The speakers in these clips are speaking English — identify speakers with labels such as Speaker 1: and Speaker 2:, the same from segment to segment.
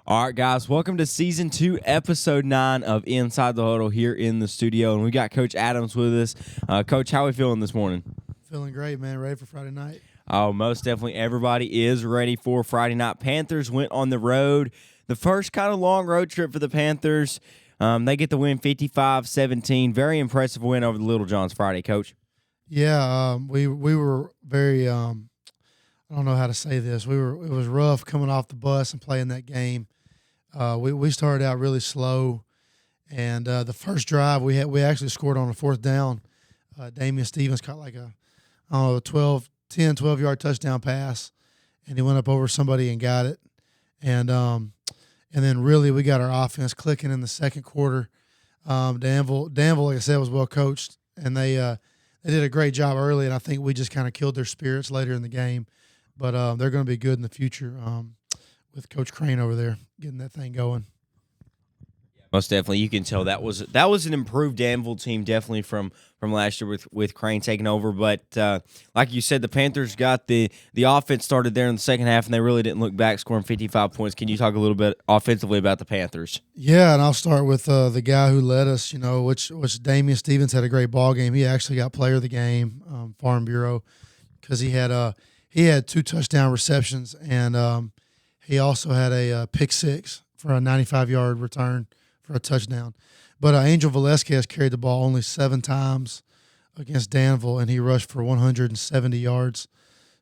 Speaker 1: All right, guys, welcome to Season 2, Episode 9 of Inside the Huddle here in the studio. And we got Coach Adams with us. Coach, how are we feeling this morning?
Speaker 2: Feeling great, man. Ready for Friday night?
Speaker 1: Oh, most definitely. Everybody is ready for Friday night. Panthers went on the road. The first kind of long road trip for the Panthers. They get the win 55-17. Very impressive win over the Little Johns Friday, Coach.
Speaker 2: Yeah, we were very I don't know how to say this. It was rough coming off the bus and playing that game. We started out really slow, and the first drive we actually scored on a fourth down. Damian Stevens caught like a 12-yard touchdown pass, and he went up over somebody and got it. And then really we got our offense clicking in the second quarter. Danville, like I said, was well coached, and they did a great job early, and I think we just kind of killed their spirits later in the game. But they're going to be good in the future with Coach Crane over there getting that thing going.
Speaker 1: Most definitely, you can tell that was an improved Danville team, definitely from last year with Crane taking over. But like you said, the Panthers got the offense started there in the second half, and they really didn't look back, scoring 55 points. Can you talk a little bit offensively about the Panthers?
Speaker 2: Yeah, and I'll start with the guy who led us. Which Damian Stevens had a great ball game. He actually got Player of the Game, Farm Bureau, because he had 2 touchdown receptions, and he also had a pick six for a 95-yard return for a touchdown. But Angel Velasquez carried the ball only 7 times against Danville, and he rushed for 170 yards.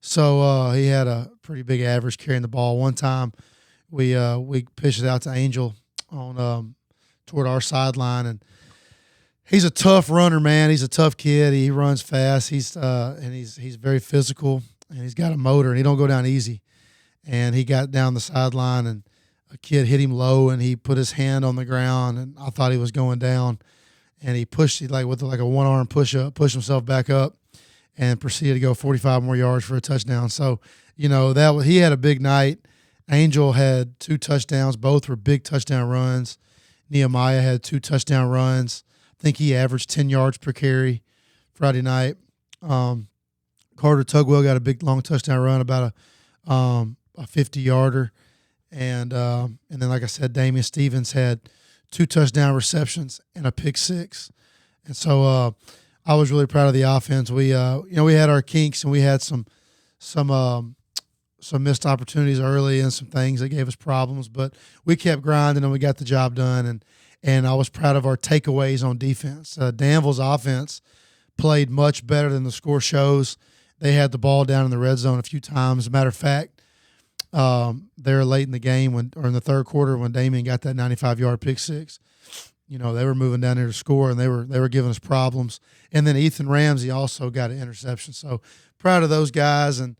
Speaker 2: So he had a pretty big average carrying the ball. One time we pitched it out to Angel on toward our sideline, and he's a tough runner, man. He's a tough kid. He runs fast. He's very physical, and he's got a motor, and he don't go down easy. And he got down the sideline, and a kid hit him low, and he put his hand on the ground, and I thought he was going down. And he pushed it with a one-arm push-up, pushed himself back up, and proceeded to go 45 more yards for a touchdown. So, he had a big night. Angel had 2 touchdowns. Both were big touchdown runs. Nehemiah had 2 touchdown runs. I think he averaged 10 yards per carry Friday night. Carter Tugwell got a big, long touchdown run, about a 50-yarder. And then, like I said, Damian Stevens had 2 touchdown receptions and a pick six. And so I was really proud of the offense. We had our kinks, and we had some missed opportunities early and some things that gave us problems. But we kept grinding, and we got the job done. And I was proud of our takeaways on defense. Danville's offense played much better than the score shows. They had the ball down in the red zone a few times. As a matter of fact, they were late in the game or in the third quarter when Damian got that 95-yard pick six. They were moving down there to score, and they were giving us problems. And then Ethan Ramsey also got an interception. So proud of those guys. And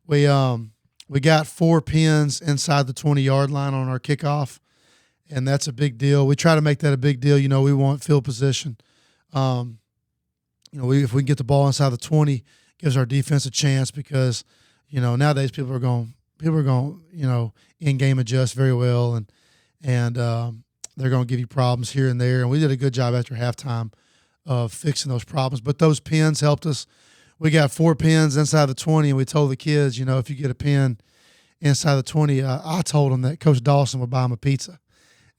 Speaker 2: we got 4 pins inside the 20-yard line on our kickoff, and that's a big deal. We try to make that a big deal. We want field position. If we can get the ball inside the 20, gives our defense a chance, because nowadays people are going in-game adjust very well, and they're going to give you problems here and there. And we did a good job after halftime of fixing those problems. But those pins helped us. We got 4 pins inside the 20, and we told the kids, if you get a pin inside the 20, I told them that Coach Dawson would buy them a pizza.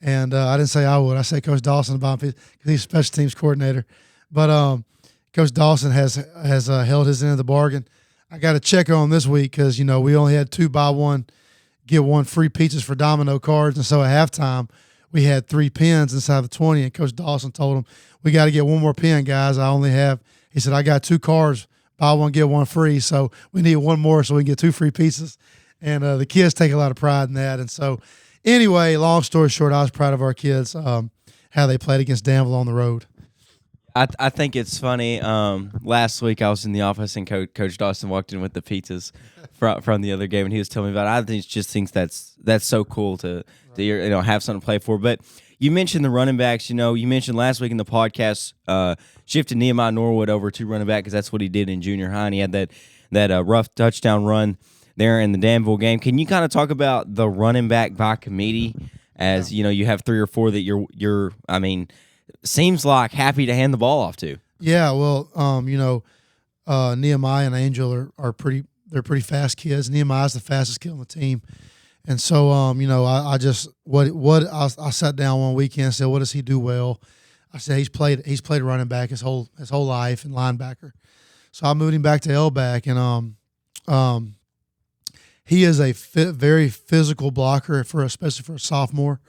Speaker 2: And I didn't say I would. I said Coach Dawson would buy them a pizza because he's a special teams coordinator. But Coach Dawson has held his end of the bargain. I got to check on this week because, we only had 2 buy one, get one free pizzas for domino cards. And so at halftime, we had 3 pins inside the 20. And Coach Dawson told him, we got to get one more pin, guys. He said, I got 2 cards, buy one, get one free. So we need one more so we can get 2 free pizzas. And the kids take a lot of pride in that. And so anyway, long story short, I was proud of our kids, how they played against Danville on the road.
Speaker 1: I think it's funny. Last week I was in the office, and Coach Dawson walked in with the pizzas from the other game, and he was telling me about it. I just think that's so cool to have something to play for. But you mentioned the running backs. You mentioned last week in the podcast shifted Nehemiah Norwood over to running back because that's what he did in junior high, and he had that rough touchdown run there in the Danville game. Can you kind of talk about the running back by committee, as you have 3 or 4 that you're seems like happy to hand the ball off to?
Speaker 2: Yeah, well, Nehemiah and Angel are pretty fast kids. Nehemiah's the fastest kid on the team, And so, I just I sat down one weekend and said, what does he do well? I said he's played running back his whole life and linebacker. So I moved him back to L back, and he is a very physical blocker especially for a sophomore,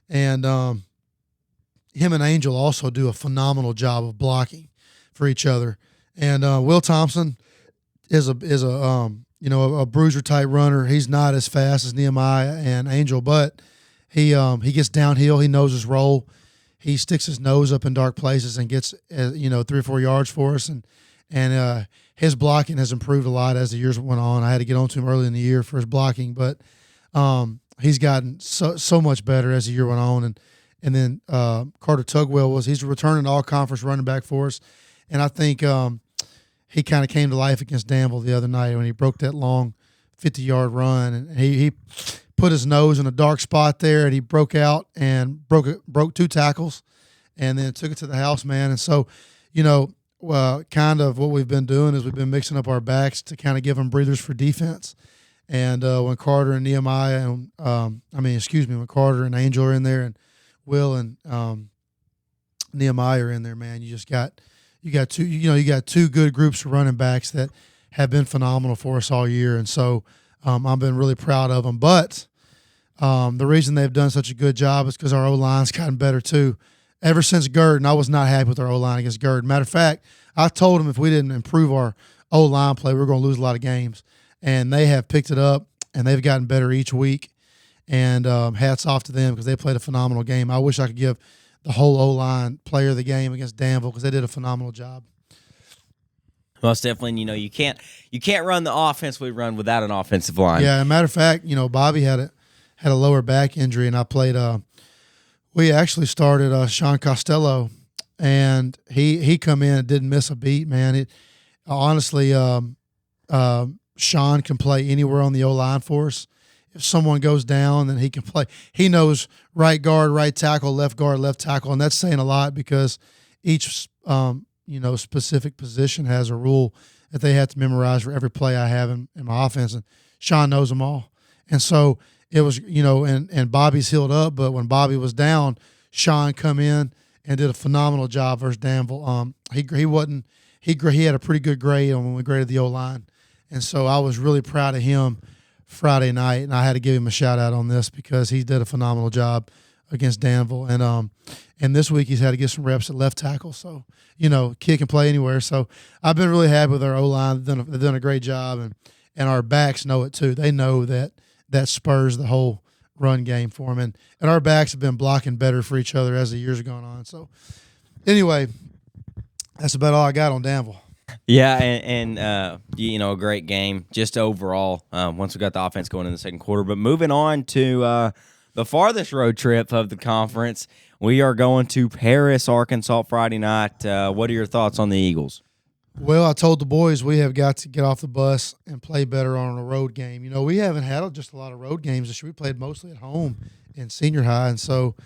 Speaker 2: and him and Angel also do a phenomenal job of blocking for each other. And Will Thompson is a bruiser type runner. He's not as fast as Nehemiah and Angel, but he gets downhill. He knows his role. He sticks his nose up in dark places and gets 3 or 4 yards for us. And his blocking has improved a lot as the years went on. I had to get on to him early in the year for his blocking, but he's gotten so much better as the year went on. And then Carter Tugwell he's a returning all conference running back for us, and I think he kind of came to life against Danville the other night when he broke that long 50-yard run, and he put his nose in a dark spot there, and he broke out and broke 2 tackles, and then took it to the house, man. And so, kind of what we've been doing is we've been mixing up our backs to kind of give them breathers for defense. And when Carter and Nehemiah when Carter and Angel are in there, and Will and Nehemiah are in there, man, you got two good groups of running backs that have been phenomenal for us all year. And so I've been really proud of them. But the reason they've done such a good job is because our O-line's gotten better too. Ever since Gurdon, I was not happy with our O-line against Gurdon. Matter of fact, I told them if we didn't improve our O-line play, we were going to lose a lot of games. And they have picked it up, and they've gotten better each week. And hats off to them because they played a phenomenal game. I wish I could give the whole O-line player of the game against Danville because they did a phenomenal job.
Speaker 1: Most definitely, you can't run the offense we run without an offensive line.
Speaker 2: Yeah, as a matter of fact, Bobby had a lower back injury, and I played. We actually started Sean Costello, and he come in and didn't miss a beat, man. Honestly, Sean can play anywhere on the O-line for us. If someone goes down, then he can play. He knows right guard, right tackle, left guard, left tackle, and that's saying a lot because each specific position has a rule that they have to memorize for every play I have in my offense, and Sean knows them all. And so it was, and Bobby's healed up, but when Bobby was down, Sean come in and did a phenomenal job versus Danville. He had a pretty good grade when we graded the O-line, and so I was really proud of him Friday night, and I had to give him a shout out on this because he did a phenomenal job against Danville. And this week he's had to get some reps at left tackle. So, kid can play anywhere. So I've been really happy with our O-line. They've done a great job, and our backs know it too. They know that spurs the whole run game for them. And our backs have been blocking better for each other as the years have gone on. So anyway, that's about all I got on Danville.
Speaker 1: Yeah, and a great game just overall once we got the offense going in the second quarter. But moving on to the farthest road trip of the conference, we are going to Paris, Arkansas, Friday night. What are your thoughts on the Eagles?
Speaker 2: Well, I told the boys we have got to get off the bus and play better on a road game. We haven't had just a lot of road games this year. We played mostly at home in senior high, and so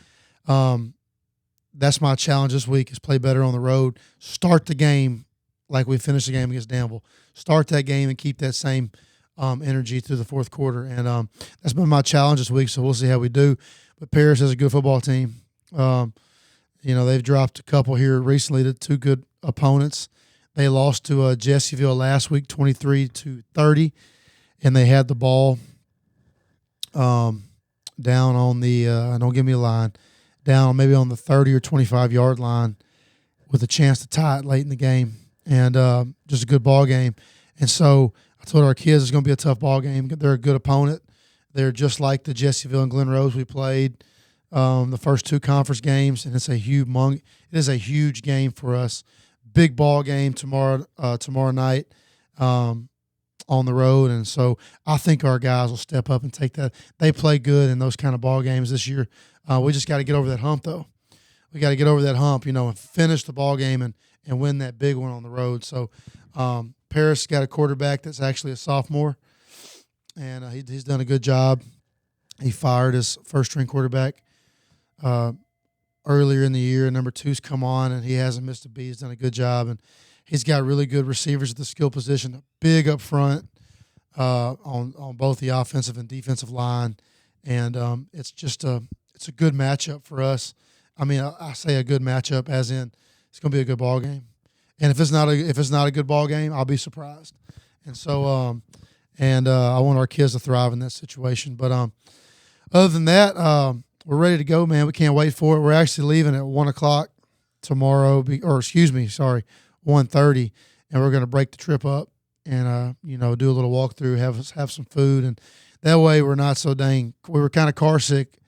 Speaker 2: that's my challenge this week is play better on the road. Start the game like we finished the game against Danville. Start that game and keep that same energy through the fourth quarter. And that's been my challenge this week, so we'll see how we do. But Paris is a good football team. They've dropped a couple here recently to 2 good opponents. They lost to Jessieville last week, 23-30, and they had the ball down on the don't give me a line, down maybe on the 30 or 25-yard line with a chance to tie it late in the game. And just a good ball game. And so I told our kids it's going to be a tough ball game. They're a good opponent. They're just like the Jessieville and Glen Rose we played the first 2 conference games, and it is a huge game for us. Big ball game tomorrow night on the road, and so I think our guys will step up and take that. They play good in those kind of ball games this year. We just got to get over that hump, though. We got to get over that hump, and finish the ball game and win that big one on the road. So Paris got a quarterback that's actually a sophomore, and he's done a good job. He fired his first-string quarterback earlier in the year. Number 2's come on, and he hasn't missed a beat. He's done a good job, and he's got really good receivers at the skill position, big up front. on both the offensive and defensive line, and it's a good matchup for us. I mean, I say a good matchup as in it's going to be a good ball game, and if it's not a good ball game, I'll be surprised. And so I want our kids to thrive in that situation. But other than that, we're ready to go, man. We can't wait for it. We're actually leaving at 1:00 tomorrow, 1:30, and we're going to break the trip up and do a little walkthrough, have some food, and that way we're not so dang. We were kind of car sick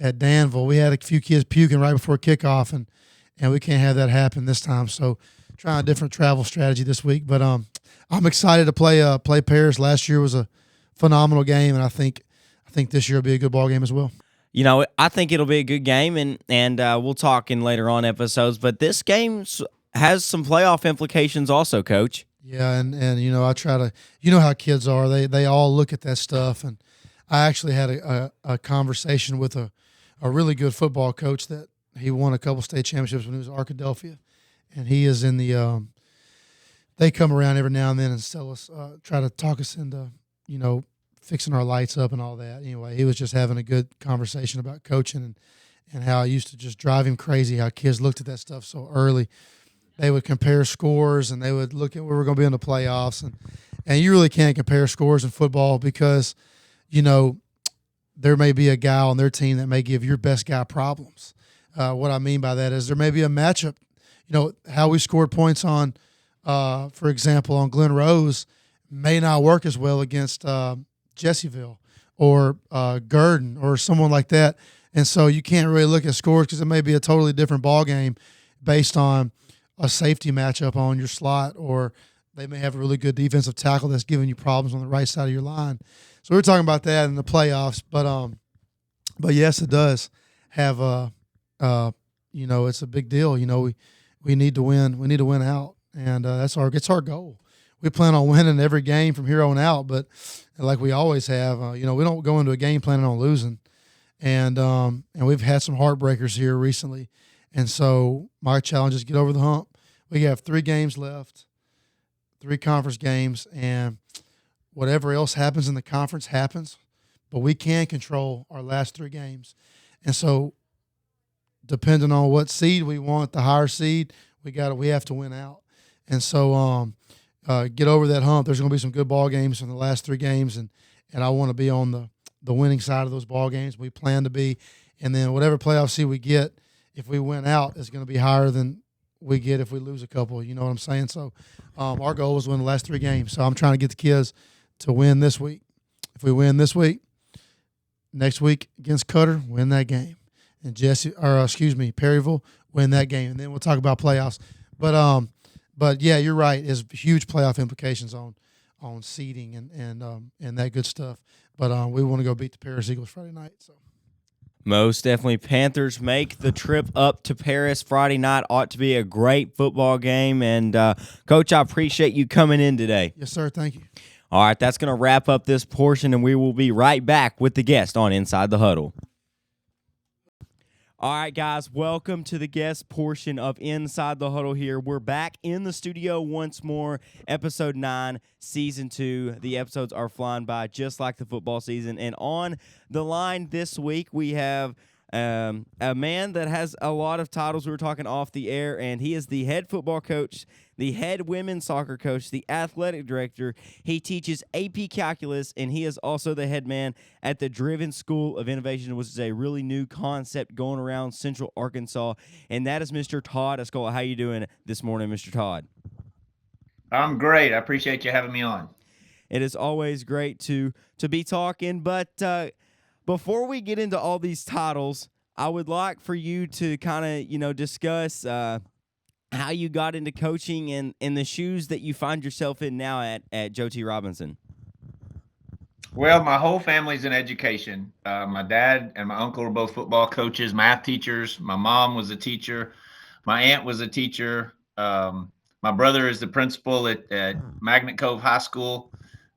Speaker 2: at Danville. We had a few kids puking right before kickoff, and we can't have that happen this time. So trying a different travel strategy this week, but I'm excited to play Paris. Last year was a phenomenal game, and I think this year will be a good ball game as well.
Speaker 1: I think it'll be a good game, and we'll talk in later on episodes. But this game has some playoff implications also, Coach.
Speaker 2: Yeah, and I try to, how kids are. They all look at that stuff, and I actually had a conversation with a really good football coach that he won a couple state championships when he was at Arkadelphia, and he is in the. They come around every now and then and try to talk us into, fixing our lights up and all that. Anyway, he was just having a good conversation about coaching and how I used to just drive him crazy how kids looked at that stuff so early. They would compare scores and they would look at where we're going to be in the playoffs. And you really can't compare scores in football because, there may be a guy on their team that may give your best guy problems. What I mean by that is there may be a matchup. How we scored points on, for example, on Glen Rose may not work as well against Jesseville or Gurdon or someone like that. And so you can't really look at scores because it may be a totally different ball game based on a safety matchup on your slot, or they may have a really good defensive tackle that's giving you problems on the right side of your line. So we're talking about that in the playoffs, but yes, it does have it's a big deal. We need to win. We need to win out, and it's our goal. We plan on winning every game from here on out, but like we always have, we don't go into a game planning on losing, and we've had some heartbreakers here recently, and so my challenge is to get over the hump. We have 3 games left, 3 conference games, and whatever else happens in the conference happens, but we can control our last 3 games, and so depending on what seed we want, the higher seed, we have to win out, and so get over that hump. There's going to be some good ball games in the last 3 games, and I want to be on the winning side of those ball games. We plan to be, and then whatever playoff seed we get, if we win out, is going to be higher than we get if we lose a couple. You know what I'm saying? So our goal is to win the last 3 games. So I'm trying to get the kids to win this week. If we win this week, next week against Cutter, win that game, and Perryville, win that game, and then we'll talk about playoffs. But yeah, you're right. There's huge playoff implications on seeding and that good stuff. But we want to go beat the Paris Eagles Friday night. So
Speaker 1: most definitely, Panthers make the trip up to Paris Friday night. Ought to be a great football game. And Coach, I appreciate you coming in today.
Speaker 2: Yes, sir. Thank you.
Speaker 1: All right, that's going to wrap up this portion, and we will be right back with the guest on Inside the Huddle. All right, guys, welcome to the guest portion of Inside the Huddle here. We're back in the studio once more, Episode 9, Season 2. The episodes are flying by just like the football season. And on the line this week, we have a man that has a lot of titles. We were talking off the air, and he is the head football coach, the head women's soccer coach, the athletic director. He teaches AP Calculus, and he is also the head man at the Driven School of Innovation, which is a really new concept going around Central Arkansas, and that is Mr. Todd Eskola. How you doing this morning, Mr. Todd?
Speaker 3: I'm great. I appreciate you having me on.
Speaker 1: It is always great to be talking, but before we get into all these titles, I would like for you to kind of, discuss how you got into coaching and the shoes that you find yourself in now at Joe T. Robinson.
Speaker 3: Well, my whole family's in education. My dad and my uncle were both football coaches, math teachers. My mom was a teacher. My aunt was a teacher. My brother is the principal at Magnet Cove High School.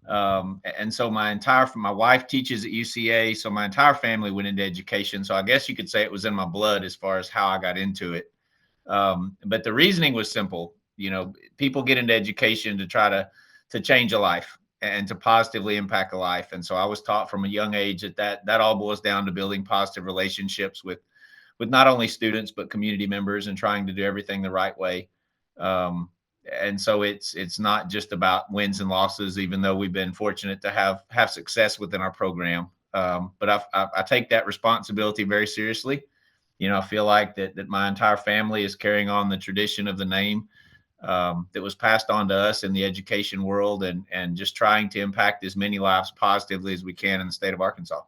Speaker 3: And so my wife teaches at UCA. So my entire family went into education. So I guess you could say it was in my blood as far as how I got into it. But the reasoning was simple. People get into education to try to change a life. and to positively impact a life. And so I was taught from a young age that all boils down to building positive relationships with not only students but community members, and trying to do everything the right way. Um, and so it's not just about wins and losses, even though we've been fortunate to have success within our program. But I take that responsibility very seriously. I feel like that my entire family is carrying on the tradition of the name that was passed on to us in the education world, and just trying to impact as many lives positively as we can in the state of Arkansas.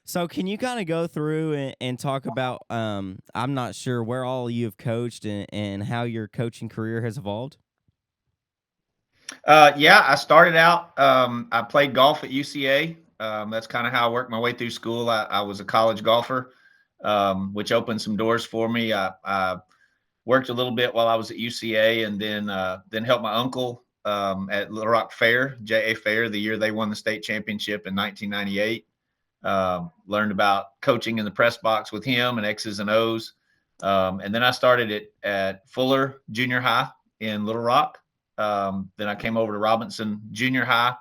Speaker 1: So can you kind of go through and talk about I'm not sure where all you have coached and how your coaching career has evolved?
Speaker 3: Yeah, I started out. I played golf at UCA. That's kind of how I worked my way through school. I was a college golfer, which opened some doors for me. I worked a little bit while I was at UCA, and then helped my uncle at Little Rock Fair, JA Fair, the year they won the state championship in 1998. Learned about coaching in the press box with him and X's and O's. And then I started at Fuller Junior High in Little Rock. Then I came over to Robinson Junior High,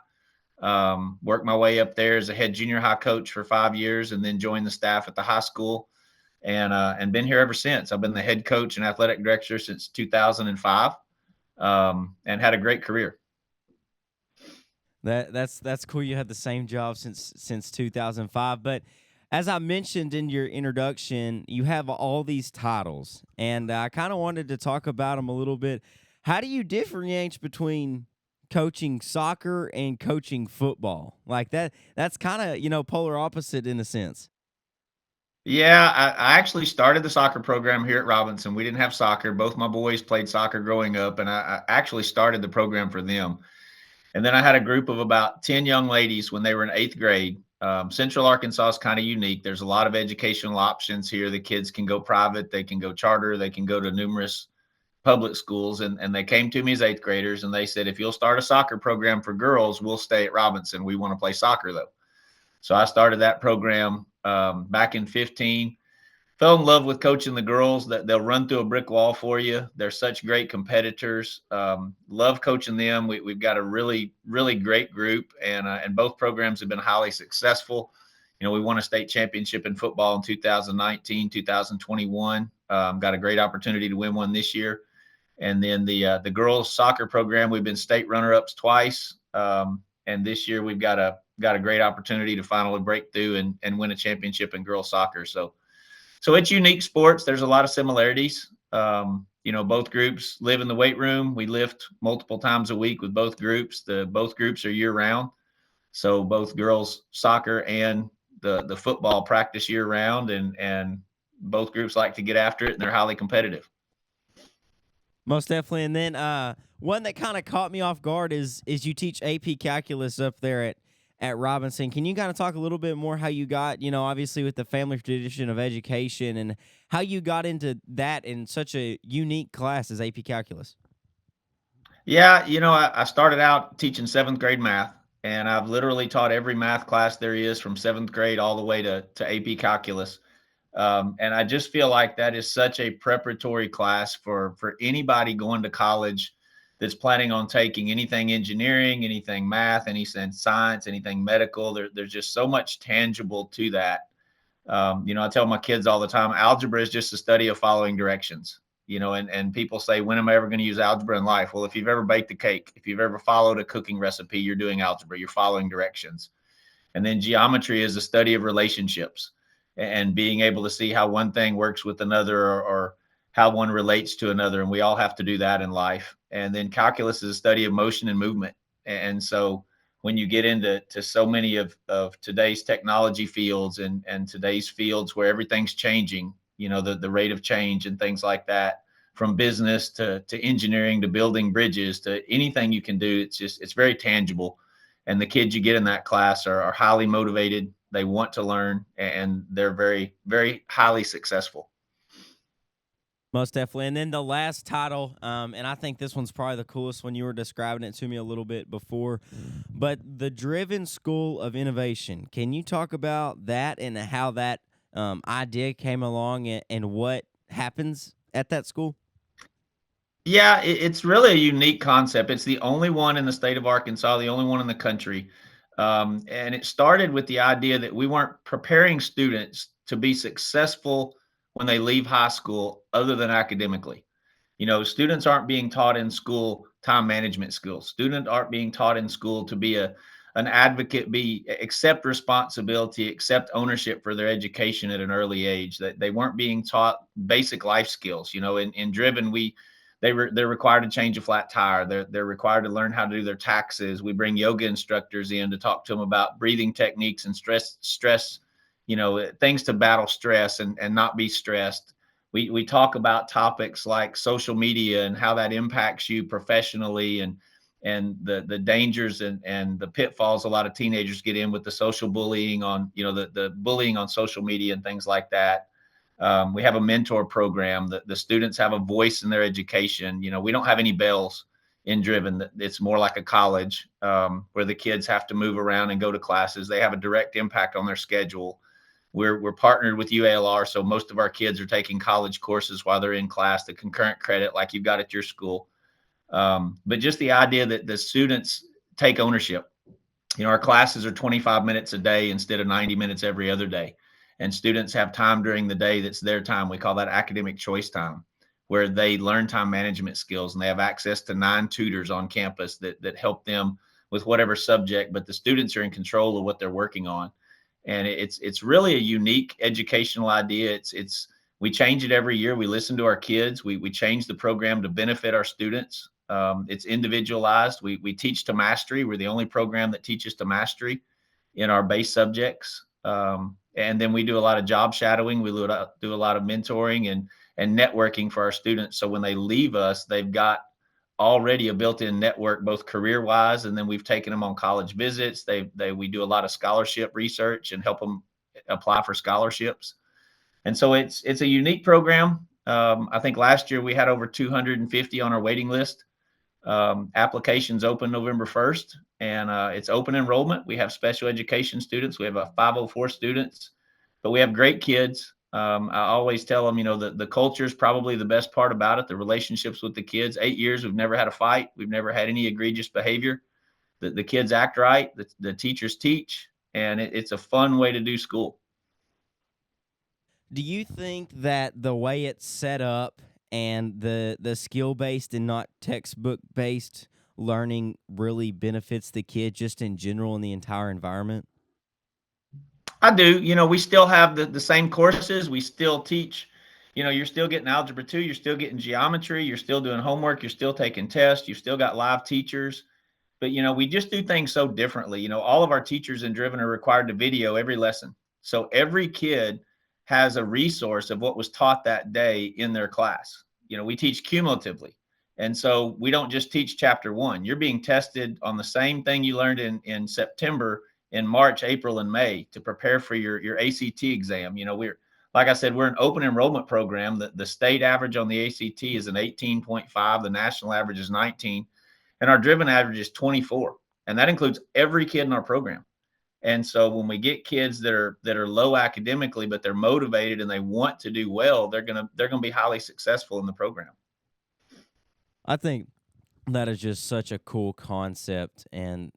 Speaker 3: worked my way up there as a head junior high coach for 5 years, and then joined the staff at the high school, and been here ever since. I've been the head coach and athletic director since 2005, and had a great career.
Speaker 1: That's cool. You had the same job since 2005, but as I mentioned in your introduction, you have all these titles, and I kind of wanted to talk about them a little bit. How do you differentiate between coaching soccer and coaching football? Like that's kind of, polar opposite in a sense.
Speaker 3: Yeah, I actually started the soccer program here at Robinson. We didn't have soccer. Both my boys played soccer growing up, and I actually started the program for them. And then I had a group of about 10 young ladies when they were in eighth grade. Central Arkansas is kind of unique. There's a lot of educational options here. The kids can go private, they can go charter, they can go to numerous public schools. And they came to me as eighth graders, and they said, if you'll start a soccer program for girls, we'll stay at Robinson. We want to play soccer, though. So I started that program back in 15. Fell in love with coaching the girls. That they'll run through a brick wall for you. They're such great competitors. Love coaching them. We've got a really, really great group, and both programs have been highly successful. We won a state championship in football in 2019, 2021. Got a great opportunity to win one this year. And then the girls soccer program, we've been state runner-ups twice. And this year we've got a great opportunity to finally break through and win a championship in girls soccer. So it's unique sports. There's a lot of similarities. Both groups live in the weight room. We lift multiple times a week with both groups. Both groups are year round. So both girls soccer and the football practice year round, and both groups like to get after it, and they're highly competitive.
Speaker 1: Most definitely. And then one that kind of caught me off guard is you teach AP calculus up there at Robinson. Can you kind of talk a little bit more how you got, obviously with the family tradition of education, and how you got into that in such a unique class as AP calculus?
Speaker 3: Yeah, I started out teaching seventh grade math, and I've literally taught every math class there is from seventh grade all the way to AP calculus. And I just feel like that is such a preparatory class for anybody going to college that's planning on taking anything engineering, anything math, anything science, anything medical. There's just so much tangible to that. I tell my kids all the time, algebra is just the study of following directions. And people say, when am I ever going to use algebra in life? Well, if you've ever baked a cake, if you've ever followed a cooking recipe, you're doing algebra, you're following directions. And then geometry is a study of relationships and being able to see how one thing works with another, or how one relates to another. And we all have to do that in life. And then calculus is a study of motion and movement. And so when you get into so many of today's technology fields and today's fields where everything's changing, the rate of change and things like that, from business to engineering to building bridges to anything you can do, it's very tangible. And the kids you get in that class are highly motivated. They want to learn, and they're very, very highly successful.
Speaker 1: Most definitely. And then the last title, and I think this one's probably the coolest one. You were describing it to me a little bit before, but the Driven School of Innovation. Can you talk about that and how that idea came along, and what happens at that school?
Speaker 3: Yeah, it's really a unique concept. It's the only one in the state of Arkansas, the only one in the country. And it started with the idea that we weren't preparing students to be successful when they leave high school, other than academically. Students aren't being taught in school time management skills. Students aren't being taught in school to be an advocate, be accept responsibility, accept ownership for their education at an early age. That they weren't being taught basic life skills. In Driven, they're required to change a flat tire. They're required to learn how to do their taxes. We bring yoga instructors in to talk to them about breathing techniques and stress, things to battle stress and not be stressed. We talk about topics like social media and how that impacts you professionally, and the dangers and the pitfalls a lot of teenagers get in with the social bullying on, the bullying on social media and things like that. We have a mentor program that the students have a voice in their education. We don't have any bells in Driven. It's more like a college, where the kids have to move around and go to classes. They have a direct impact on their schedule. We're partnered with UALR, so most of our kids are taking college courses while they're in class, the concurrent credit like you've got at your school. But just the idea that the students take ownership. Our classes are 25 minutes a day instead of 90 minutes every other day. And students have time during the day that's their time. We call that academic choice time, where they learn time management skills, and they have access to 9 tutors on campus that help them with whatever subject, but the students are in control of what they're working on. And it's really a unique educational idea. It's we change it every year. We listen to our kids. We change the program to benefit our students. It's individualized. We teach to mastery. We're the only program that teaches to mastery in our base subjects. And then we do a lot of job shadowing. We do a lot of mentoring and networking for our students. So when they leave us, they've got already a built-in network, both career-wise, and then we've taken them on college visits. We do a lot of scholarship research and help them apply for scholarships. And so it's a unique program. I think last year we had over 250 on our waiting list. Applications open November 1st, and it's open enrollment. We have special education students. We have a 504 students, but we have great kids. I always tell them, the culture is probably the best part about it, the relationships with the kids. 8 years, we've never had a fight. We've never had any egregious behavior. The kids act right. The teachers teach, and it's a fun way to do school.
Speaker 1: Do you think that the way it's set up and the skill based and not textbook based learning really benefits the kid just in general in the entire environment?
Speaker 3: I do. We still have the same courses. We still teach. You're still getting algebra 2. You're still getting geometry. You're still doing homework. You're still taking tests. You've still got live teachers. But, we just do things so differently. All of our teachers in Driven are required to video every lesson. So every kid has a resource of what was taught that day in their class. We teach cumulatively. And so we don't just teach chapter 1. You're being tested on the same thing you learned in September, in March, April, and May to prepare for your ACT exam. Like I said, we're an open enrollment program. The state average on the ACT is an 18.5. The national average is 19. And our Driven average is 24. And that includes every kid in our program. And so when we get kids that are low academically, but they're motivated and they want to do well, they're gonna be highly successful in the program.
Speaker 1: I think that is just such a cool concept, and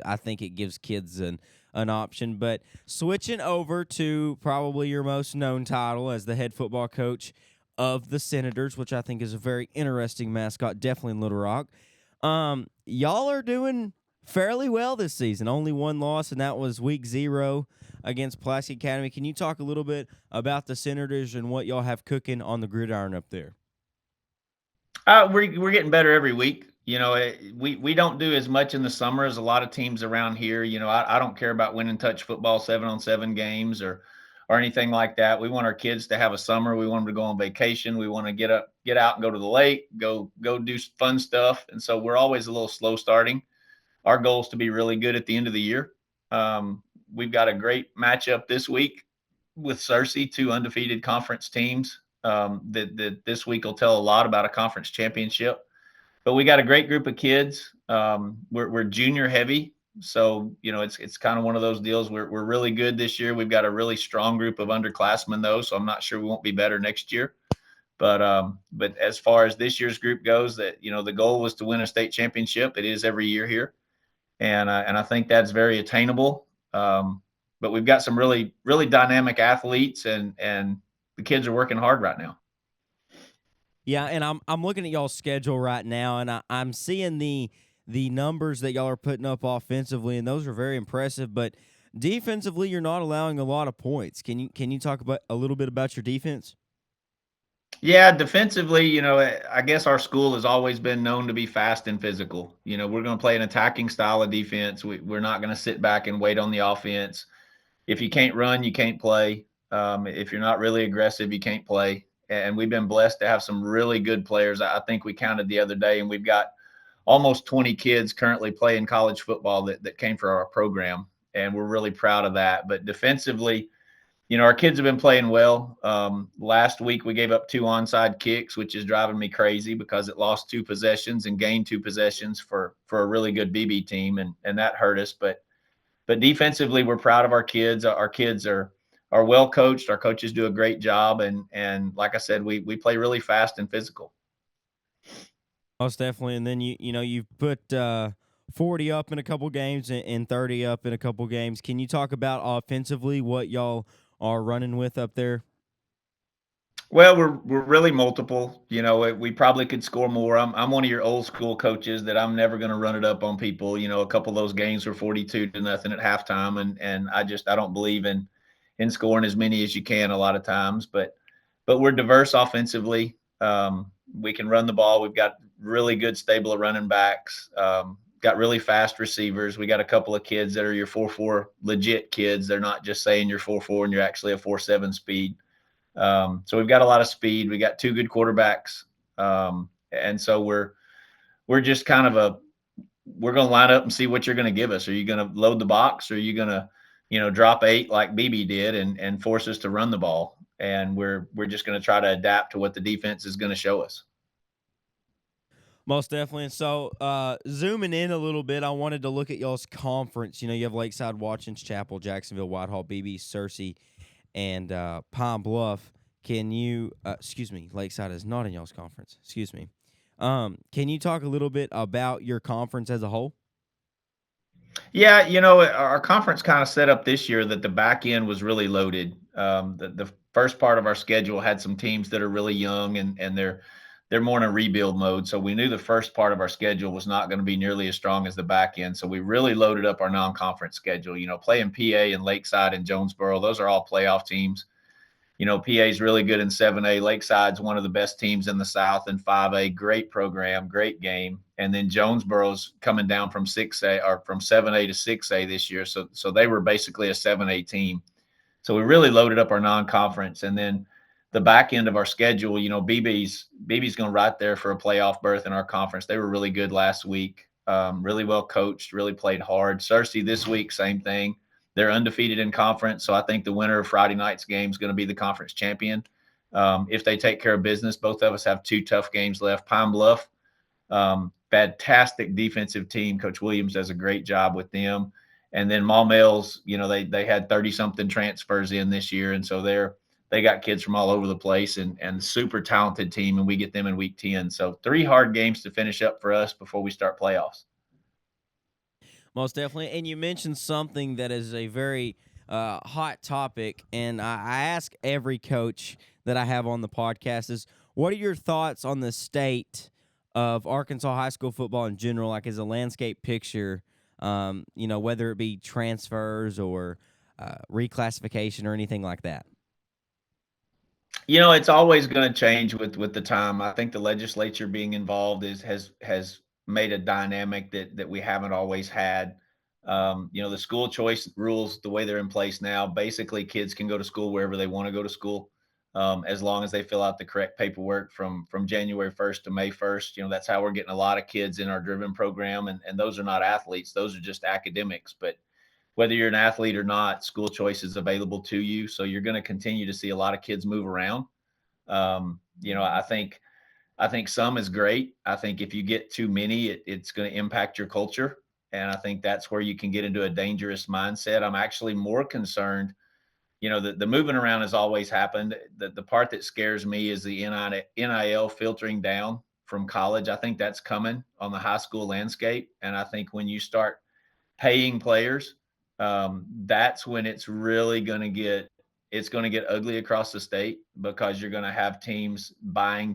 Speaker 1: I think it gives kids an option. But switching over to probably your most known title as the head football coach of the Senators, which I think is a very interesting mascot, definitely in Little Rock. Y'all are doing fairly well this season. Only one loss, and that was week 0 against Pulaski Academy. Can you talk a little bit about the Senators and what y'all have cooking on the gridiron up there?
Speaker 3: We're getting better every week. We don't do as much in the summer as a lot of teams around here. I don't care about winning touch football 7-on-7 games or anything like that. We want our kids to have a summer. We want them to go on vacation. We want to get out and go to the lake, go do fun stuff. And so we're always a little slow starting. Our goal is to be really good at the end of the year. We've got a great matchup this week with Cersei, 2 undefeated conference teams. That this week will tell a lot about a conference championship. But we got a great group of kids. We're junior heavy, so it's kind of one of those deals. We're really good this year. We've got a really strong group of underclassmen though, so I'm not sure we won't be better next year. But as far as this year's group goes, that the goal was to win a state championship. It is every year here, and I think that's very attainable. But we've got some really dynamic athletes, and the kids are working hard right now.
Speaker 1: Yeah, and I'm looking at y'all's schedule right now, and I'm seeing the numbers that y'all are putting up offensively, and those are very impressive. But defensively, you're not allowing a lot of points. Can you talk about a little bit about your defense?
Speaker 3: Yeah, defensively, I guess our school has always been known to be fast and physical. We're going to play an attacking style of defense. We're not going to sit back and wait on the offense. If you can't run, you can't play. If you're not really aggressive, you can't play. And we've been blessed to have some really good players. I think we counted the other day, and we've got almost 20 kids currently playing college football that came for our program, and we're really proud of that. But defensively, our kids have been playing well. Last week we gave up 2 onside kicks, which is driving me crazy because it lost 2 possessions and gained 2 possessions for a really good BB team, and that hurt us. But defensively, we're proud of our kids. Our kids are well coached. Our coaches do a great job, and like I said, we play really fast and physical.
Speaker 1: Most definitely. And then you've put 40 up in a couple games and 30 up in a couple games. Can you talk about offensively what y'all are running with up there?
Speaker 3: Well, we're really multiple. We probably could score more. I'm one of your old school coaches that I'm never going to run it up on people. A couple of those games were 42-0 at halftime, and I don't believe in scoring as many as you can a lot of times. But we're diverse offensively. We can run the ball. We've got really good stable of running backs. Got really fast receivers. We got a couple of kids that are your 4.4 legit kids. They're not just saying you're 4.4 and you're actually a 4.7 speed. So we've got a lot of speed. We got 2 good quarterbacks, and so we're just kind of we're going to line up and see what you're going to give us. Are you going to load the box, or are you going to drop 8 like BB did and force us to run the ball? And we're just going to try to adapt to what the defense is going to show us.
Speaker 1: Most definitely. And so, zooming in a little bit, I wanted to look at y'all's conference. You have Lakeside, Watkins, Chapel, Jacksonville, Whitehall, BB, Searcy, and Pine Bluff. Can you, excuse me, Lakeside is not in y'all's conference. Excuse me. Can you talk a little bit about your conference as a whole?
Speaker 3: Yeah, our conference kind of set up this year that the back end was really loaded. The first part of our schedule had some teams that are really young, and they're more in a rebuild mode. So we knew the first part of our schedule was not going to be nearly as strong as the back end. So we really loaded up our non-conference schedule. Playing PA and Lakeside and Jonesboro, those are all playoff teams. PA is really good in 7A. Lakeside's one of the best teams in the South in 5A. Great program, great game. And then Jonesboro's coming down from 6A or from 7A to 6A this year. So they were basically a 7A team. So we really loaded up our non-conference. And then the back end of our schedule, BB's going right there for a playoff berth in our conference. They were really good last week. Really well coached, really played hard. Searcy this week, same thing. They're undefeated in conference, so I think the winner of Friday night's game is going to be the conference champion. If they take care of business, both of us have 2 tough games left. Pine Bluff, fantastic defensive team. Coach Williams does a great job with them. And then Maumelles, they had 30-something transfers in this year, and so they got kids from all over the place and super talented team, and we get them in week 10. So 3 hard games to finish up for us before we start playoffs.
Speaker 1: Most definitely. And you mentioned something that is a very hot topic, and I ask every coach that I have on the podcast is, what are your thoughts on the state of Arkansas high school football in general, like as a landscape picture, whether it be transfers or reclassification or anything like that?
Speaker 3: It's always going to change with the time. I think the legislature being involved has made a dynamic that we haven't always had. The school choice rules, the way they're in place now, basically kids can go to school wherever they want to go to school, as long as they fill out the correct paperwork from January 1st to May 1st. That's how we're getting a lot of kids in our driven program, and those are not athletes; those are just academics. But whether you're an athlete or not, school choice is available to you. So you're going to continue to see a lot of kids move around. I think some is great. I think if you get too many, it's going to impact your culture. And I think that's where you can get into a dangerous mindset. I'm actually more concerned the moving around has always happened. The part that scares me is the NIL filtering down from college. I think that's coming on the high school landscape. And I think when you start paying players, that's when it's going to get ugly across the state, because you're going to have teams, buying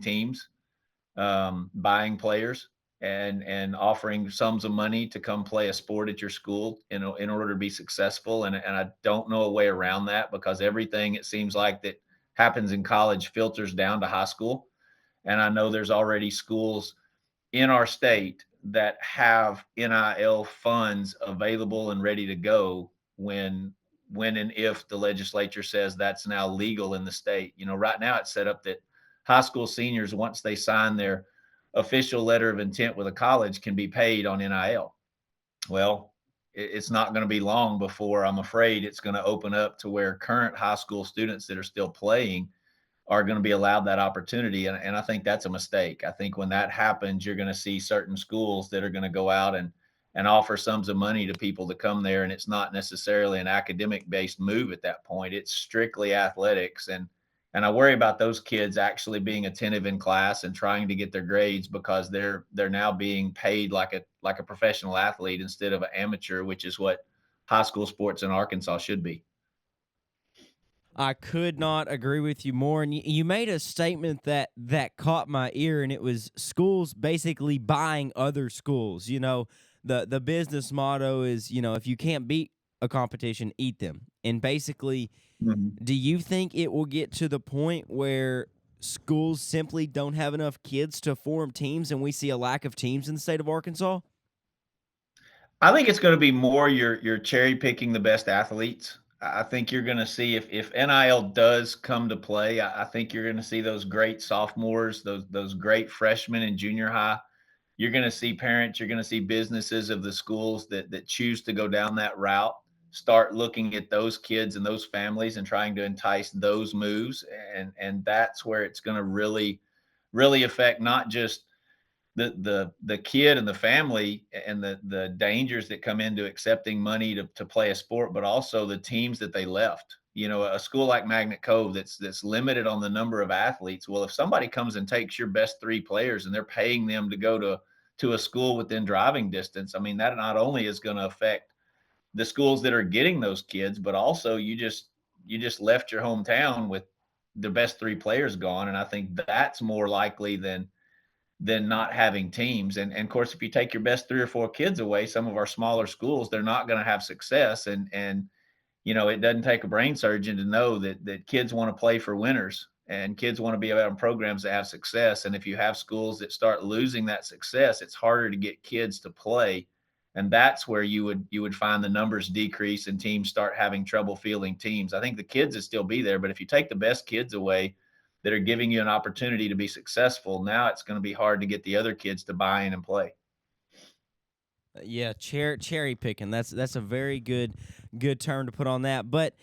Speaker 3: players, and offering sums of money to come play a sport at your school in order to be successful. And I don't know a way around that, because everything, it seems like, that happens in college filters down to high school. And I know there's already schools in our state that have NIL funds available and ready to go when and if the legislature says that's now legal in the state. Right now it's set up that high school seniors, once they sign their official letter of intent with a college, can be paid on NIL. Well, it's not going to be long before, I'm afraid, it's going to open up to where current high school students that are still playing are going to be allowed that opportunity. And I think that's a mistake. I think when that happens, you're going to see certain schools that are going to go out and offer sums of money to people to come there. And it's not necessarily an academic based move at that point. It's strictly athletics. And I worry about those kids actually being attentive in class and trying to get their grades, because they're now being paid like a professional athlete instead of an amateur, which is what high school sports in Arkansas should be.
Speaker 1: I could not agree with you more. And you made a statement that caught my ear, and it was schools basically buying other schools. The business motto is, if you can't beat a competition, eat them. And basically,
Speaker 3: Mhm.
Speaker 1: do you think it will get to the point where schools simply don't have enough kids to form teams, and we see a lack of teams in the state of Arkansas?
Speaker 3: I think it's going to be more you're cherry picking the best athletes. I think you're going to see, if NIL does come to play, I think you're going to see those great sophomores, those great freshmen in junior high. You're going to see parents, you're going to see businesses of the schools that choose to go down that route start looking at those kids and those families and trying to entice those moves. And that's where it's going to really affect not just the kid and the family and the dangers that come into accepting money to play a sport, but also the teams that they left. A school like Magnet Cove that's limited on the number of athletes. Well, if somebody comes and takes your best three players and they're paying them to go to a school within driving distance, I mean, that not only is going to affect the schools that are getting those kids, but also you just left your hometown with the best three players gone. And I think that's more likely than not having teams. And of course, if you take your best three or four kids away, some of our smaller schools, they're not going to have success. And it doesn't take a brain surgeon to know that kids want to play for winners, and kids want to be around programs that have success. And if you have schools that start losing that success, it's harder to get kids to play. And that's where you would find the numbers decrease and teams start having trouble fielding teams. I think the kids would still be there, but if you take the best kids away that are giving you an opportunity to be successful, now it's going to be hard to get the other kids to buy in and play.
Speaker 1: Yeah, cherry picking. That's a very good term to put on that. But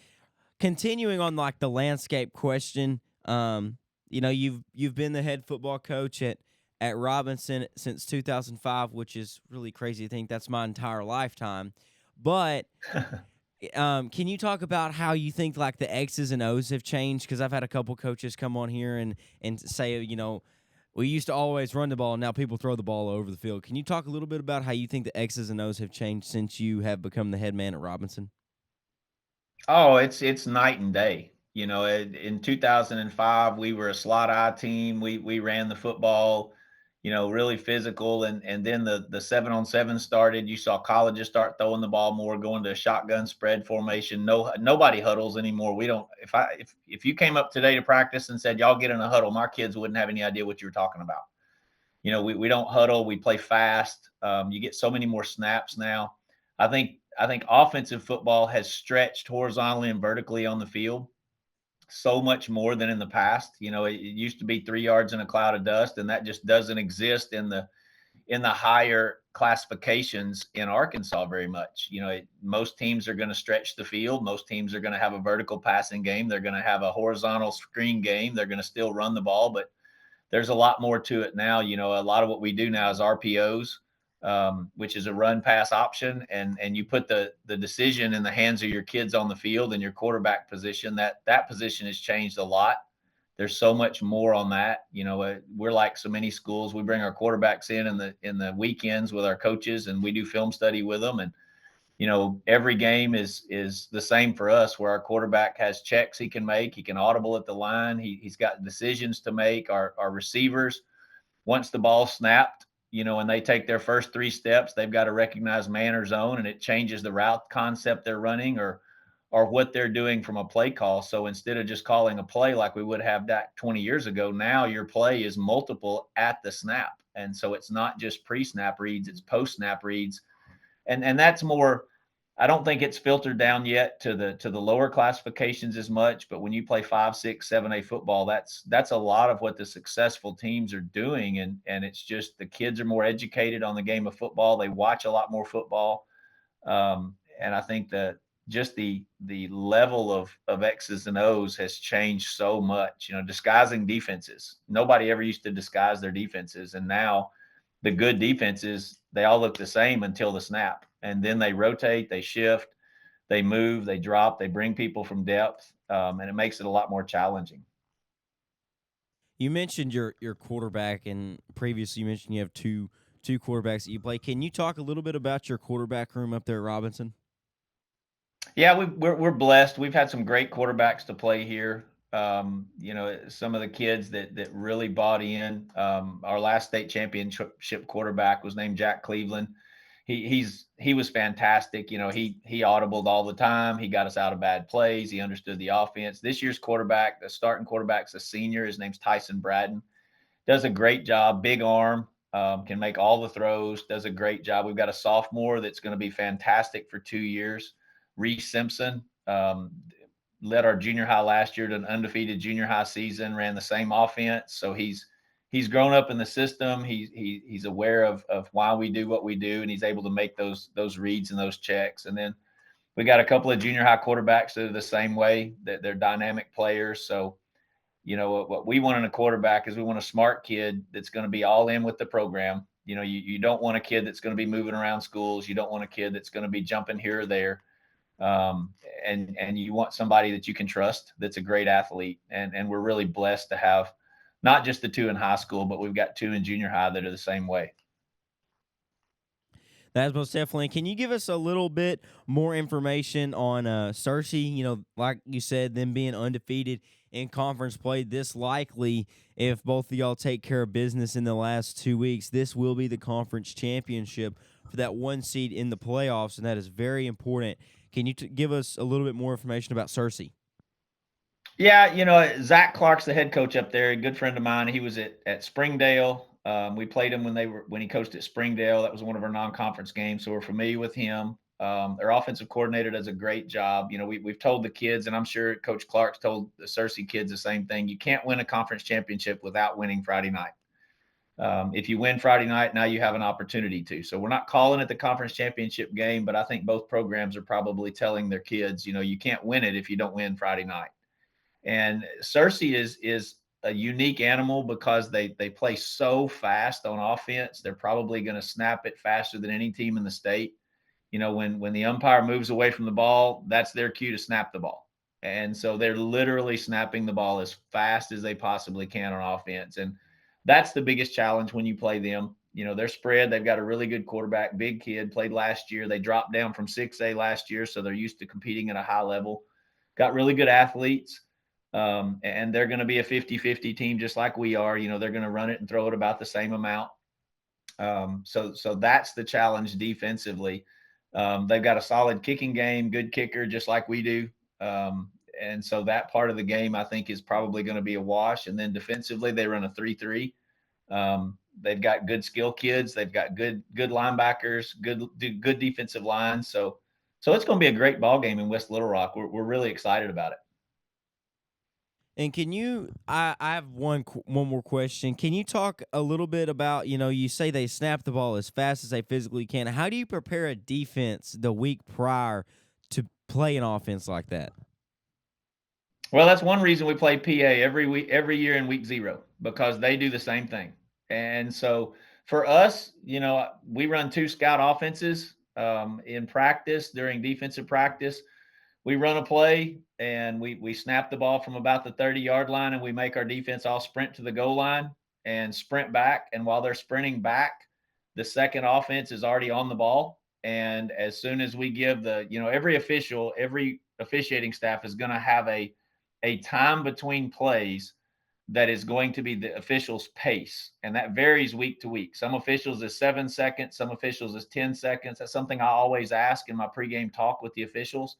Speaker 1: continuing on like the landscape question, you've been the head football coach at Robinson since 2005, which is really crazy to think that's my entire lifetime. But can you talk about how you think like the X's and O's have changed? Because I've had a couple coaches come on here and say, we used to always run the ball, and now people throw the ball over the field. Can you talk a little bit about how you think the X's and O's have changed since you have become the head man at Robinson?
Speaker 3: Oh, it's night and day. In 2005, we were a slot I team. We ran the football, really physical, and then the 7-on-7 started. You saw colleges start throwing the ball more, going to a shotgun spread formation. Nobody huddles anymore. We don't. If you came up today to practice and said y'all get in a huddle, my kids wouldn't have any idea what you were talking about. We don't huddle. We play fast. You get so many more snaps now. I think offensive football has stretched horizontally and vertically on the field so much more than in the past. It used to be 3 yards in a cloud of dust, and that just doesn't exist in the higher classifications in Arkansas very much. Most teams are going to stretch the field. Most teams are going to have a vertical passing game. They're going to have a horizontal screen game. They're going to still run the ball, but there's a lot more to it now. A lot of what we do now is RPOs. which is a run pass option, and you put the decision in the hands of your kids on the field and your quarterback position. That position has changed a lot. There's so much more on that. We're like so many schools. We bring our quarterbacks in the weekends with our coaches, and we do film study with them. And every game is the same for us, where our quarterback has checks he can make. He can audible at the line. He's got decisions to make. Our receivers, once the ball snapped, and they take their first 3 steps, they've got to recognize man or zone, and it changes the route concept they're running or what they're doing from a play call. So instead of just calling a play like we would have that 20 years ago, now your play is multiple at the snap. And so it's not just pre-snap reads, it's post-snap reads. And that's more, I don't think it's filtered down yet to the lower classifications as much, but when you play 5, 6, 7A football, that's a lot of what the successful teams are doing. And it's just the kids are more educated on the game of football. They watch a lot more football. And I think that just the level of X's and O's has changed so much. Disguising defenses. Nobody ever used to disguise their defenses, and now the good defenses, they all look the same until the snap, and then they rotate, they shift, they move, they drop, they bring people from depth, and it makes it a lot more challenging.
Speaker 1: You mentioned your quarterback, and previously you mentioned you have two quarterbacks that you play. Can you talk a little bit about your quarterback room up there at Robinson?
Speaker 3: Yeah, we're blessed. We've had some great quarterbacks to play here. Some of the kids that really bought in. Our last state championship quarterback was named Jack Cleveland. He was fantastic. He audibled all the time. He got us out of bad plays. He understood the offense. This year's quarterback, the starting quarterback's a senior. His name's Tyson Braden. Does a great job. Big arm. Can make all the throws. Does a great job. We've got a sophomore that's going to be fantastic for 2 years. Reese Simpson led our junior high last year to an undefeated junior high season. Ran the same offense, so he's grown up in the system. He's aware of why we do what we do, and he's able to make those reads and those checks. And then we got a couple of junior high quarterbacks that are the same way. That they're dynamic players. So what we want in a quarterback is we want a smart kid that's going to be all in with the program. You don't want a kid that's going to be moving around schools. You don't want a kid that's going to be jumping here or there. And you want somebody that you can trust, that's a great athlete. And we're really blessed to have not just the 2 in high school, but we've got 2 in junior high that are the same way.
Speaker 1: That's most definitely. Can you give us a little bit more information on Searcy? Like you said, them being undefeated in conference play, this likely, if both of y'all take care of business in the last 2 weeks, this will be the conference championship for that 1 seed in the playoffs, and that is very important. Can you give us a little bit more information about Searcy?
Speaker 3: Yeah, Zach Clark's the head coach up there, a good friend of mine. He was at Springdale. We played him when he coached at Springdale. That was one of our non-conference games, so we're familiar with him. Their offensive coordinator does a great job. We've told the kids, and I'm sure Coach Clark's told the Searcy kids the same thing. You can't win a conference championship without winning Friday night. If you win Friday night, now you have an opportunity to. So we're not calling it the conference championship game, but I think both programs are probably telling their kids, you can't win it if you don't win Friday night. And Searcy is a unique animal because they play so fast on offense. They're probably going to snap it faster than any team in the state. When the umpire moves away from the ball, that's their cue to snap the ball. And so they're literally snapping the ball as fast as they possibly can on offense. And that's the biggest challenge when you play them. They're spread. They've got a really good quarterback, big kid, played last year. They dropped down from 6A last year, so they're used to competing at a high level. Got really good athletes. And they're going to be a 50-50 team just like we are. They're going to run it and throw it about the same amount. So that's the challenge defensively. They've got a solid kicking game, good kicker, just like we do. And so that part of the game, I think, is probably going to be a wash. And then defensively, they run a 3-3. They've got good skill kids. They've got good linebackers, good defensive lines. So it's going to be a great ball game in West Little Rock. We're really excited about it.
Speaker 1: And can you? I have one more question. Can you talk a little bit about? You say they snap the ball as fast as they physically can. How do you prepare a defense the week prior to play an offense like that?
Speaker 3: Well, that's one reason we play PA every year in week 0, because they do the same thing. And so For us, we run 2 scout offenses in practice. During defensive practice, we run a play and we snap the ball from about the 30-yard line, and we make our defense all sprint to the goal line and sprint back. And while they're sprinting back, the second offense is already on the ball. And as soon as we give every officiating staff is going to have a time between plays that is going to be the official's pace. And that varies week to week. Some officials is 7 seconds, some officials is 10 seconds. That's something I always ask in my pregame talk with the officials.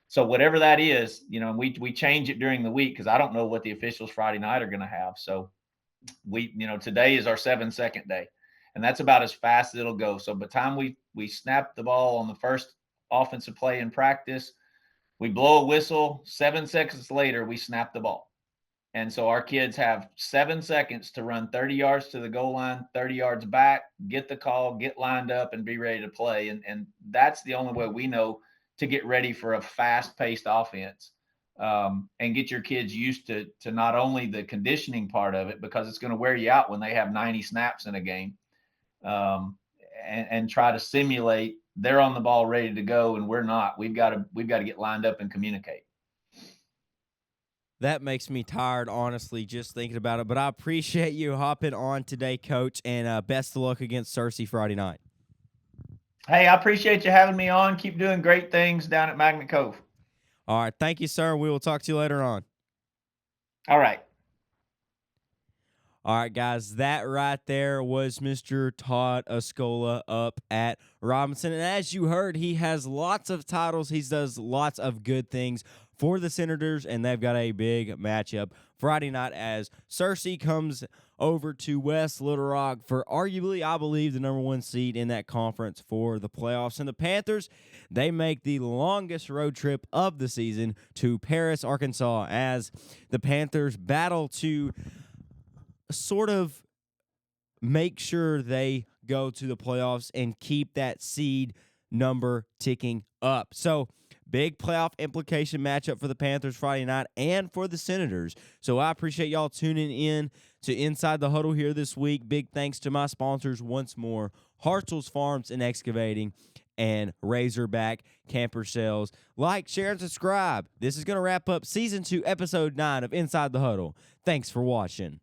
Speaker 3: So whatever that is, we change it during the week because I don't know what the officials Friday night are going to have. So today is our 7-second day, and that's about as fast as it'll go. So by the time we snap the ball on the first offensive play in practice, we blow a whistle. 7 seconds later, we snap the ball. And so our kids have 7 seconds to run 30 yards to the goal line, 30 yards back, get the call, get lined up, and be ready to play. And that's the only way we know to get ready for a fast-paced offense, and get your kids used to not only the conditioning part of it, because it's going to wear you out when they have 90 snaps in a game, and try to simulate they're on the ball ready to go and we're not. We've got to get lined up and communicate.
Speaker 1: That makes me tired, honestly, just thinking about it. But I appreciate you hopping on today, Coach, and best of luck against Searcy Friday night.
Speaker 3: Hey, I appreciate you having me on. Keep doing great things down at Magnet Cove.
Speaker 1: All right. Thank you, sir. We will talk to you later on.
Speaker 3: All right.
Speaker 1: All right, guys, that right there was Mr. Todd Eskola up at Robinson. And as you heard, he has lots of titles. He does lots of good things for the Senators, and they've got a big matchup Friday night as Searcy comes over to West Little Rock for arguably, I believe, the number 1 seed in that conference for the playoffs. And the Panthers, they make the longest road trip of the season to Paris, Arkansas, as the Panthers battle to sort of make sure they go to the playoffs and keep that seed number ticking up. So, big playoff implication matchup for the Panthers Friday night and for the Senators. So I appreciate y'all tuning in to Inside the Huddle here this week. Big thanks to my sponsors once more, Hartzell's Farms and Excavating and Razorback Camper Sales. Like, share, and subscribe. This is going to wrap up Season 2, Episode 9 of Inside the Huddle. Thanks for watching.